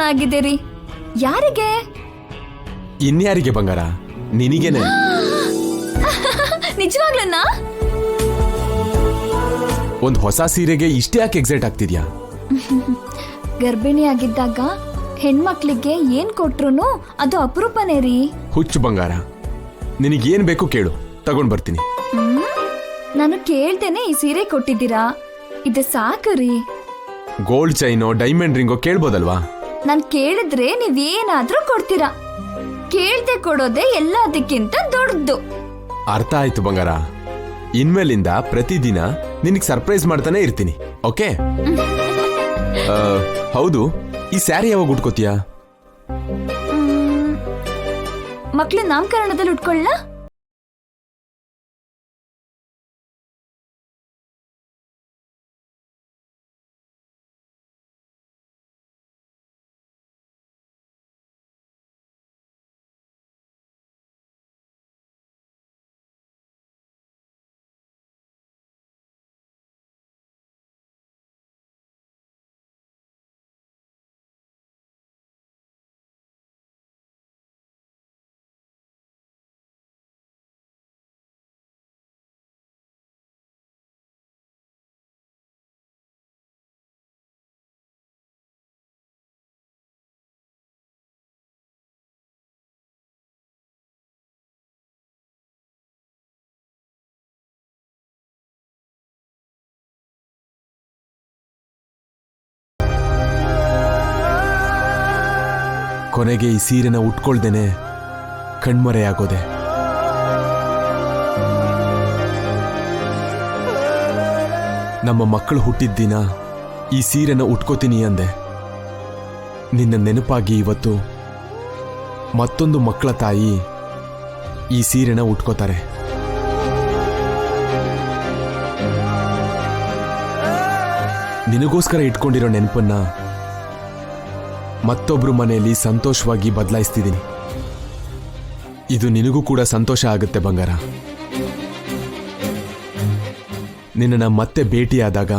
ಆಗಿದೆ ರೀ. ಯಾರಿಗೆ? ಇನ್ಯಾರಿಗೆ ಬಂಗಾರ? ನಿನಗೇನೆ. ನಿಜವಾಗ್ಲನ್ನ? ಒಂದ್ ಹೊಸ ಸೀರೆಗೆ ಇಷ್ಟೇ ಯಾಕೆ ಎಕ್ಸೈಟ್ ಆಗ್ತಿದ್ಯಾ? ಗರ್ಭಿಣಿ ಆಗಿದ್ದಾಗ ಹೆಣ್ಮಕ್ಳಿಗೆ ಏನ್ ಕೊಟ್ರು ಅದು ಅಪರೂಪನೇ ರೀ. ಹುಚ್ಚು ಬಂಗಾರ, ನಿನಗೇನ್ ಬೇಕು ಕೇಳು, ತಗೊಂಡ್ ಬರ್ತೀನಿ. ನಾನು ಕೇಳ್ದೇನೆ ಈ ಸೀರೆ ಕೊಟ್ಟಿದ್ದೀರಾ, ಇದು ಸಾಕು ರೀ. ಗೋಲ್ಡ್ ಚೈನೋ ಡೈಮಂಡ್ ರಿಂಗೋ ಕೇಳ್ಬೋದಲ್ವಾ? ನಾನ್ ಕೇಳಿದ್ರೆ ನೀವೇನಾದ್ರೂ ಕೊಡ್ತೀರಾ. ಕೇಳ್ದೆ ಕೊಡೋದೇ ಎಲ್ಲದಕ್ಕಿಂತ ದೊಡ್ಡದು. ಅರ್ಥ ಆಯ್ತು ಬಂಗಾರ. ಇನ್ಮೇಲಿಂದ ಪ್ರತಿದಿನ ನಿನಗ್ ಸರ್ಪ್ರೈಸ್ ಮಾಡ್ತಾನೆ ಇರ್ತೀನಿ, ಓಕೆ? ಹೌದು, ಈ ಸ್ಯಾರಿ ಯಾವಾಗ ಉಟ್ಕೋತೀಯಾ? ಮಕ್ಳ ನಾಮಕರಣದಲ್ಲಿ ಉಟ್ಕೊಳ್ಳ. ಕೊನೆಗೆ ಈ ಸೀರೆನ ಉಟ್ಕೊಳ್ದೇನೆ ಕಣ್ಮರೆಯಾಗೋದೆ. ನಮ್ಮ ಮಕ್ಕಳು ಹುಟ್ಟಿದ ದಿನ ಈ ಸೀರೆನ ಉಟ್ಕೋತೀನಿ ಅಂದೆ. ನಿನ್ನ ನೆನಪಾಗಿ ಇವತ್ತು ಮತ್ತೊಂದು ಮಕ್ಕಳ ತಾಯಿ ಈ ಸೀರೆನ ಉಟ್ಕೋತಾರೆ. ನಿನಗೋಸ್ಕರ ಇಟ್ಕೊಂಡಿರೋ ನೆನಪನ್ನ ಮತ್ತೊಬ್ರು ಮನೆಯಲ್ಲಿ ಸಂತೋಷವಾಗಿ ಬದಲಾಯಿಸ್ತಿದ್ದೀನಿ. ಇದು ನಿನಗೂ ಕೂಡ ಸಂತೋಷ ಆಗುತ್ತೆ ಬಂಗಾರ. ನಿನ್ನನ್ನು ಮತ್ತೆ ಭೇಟಿಯಾದಾಗ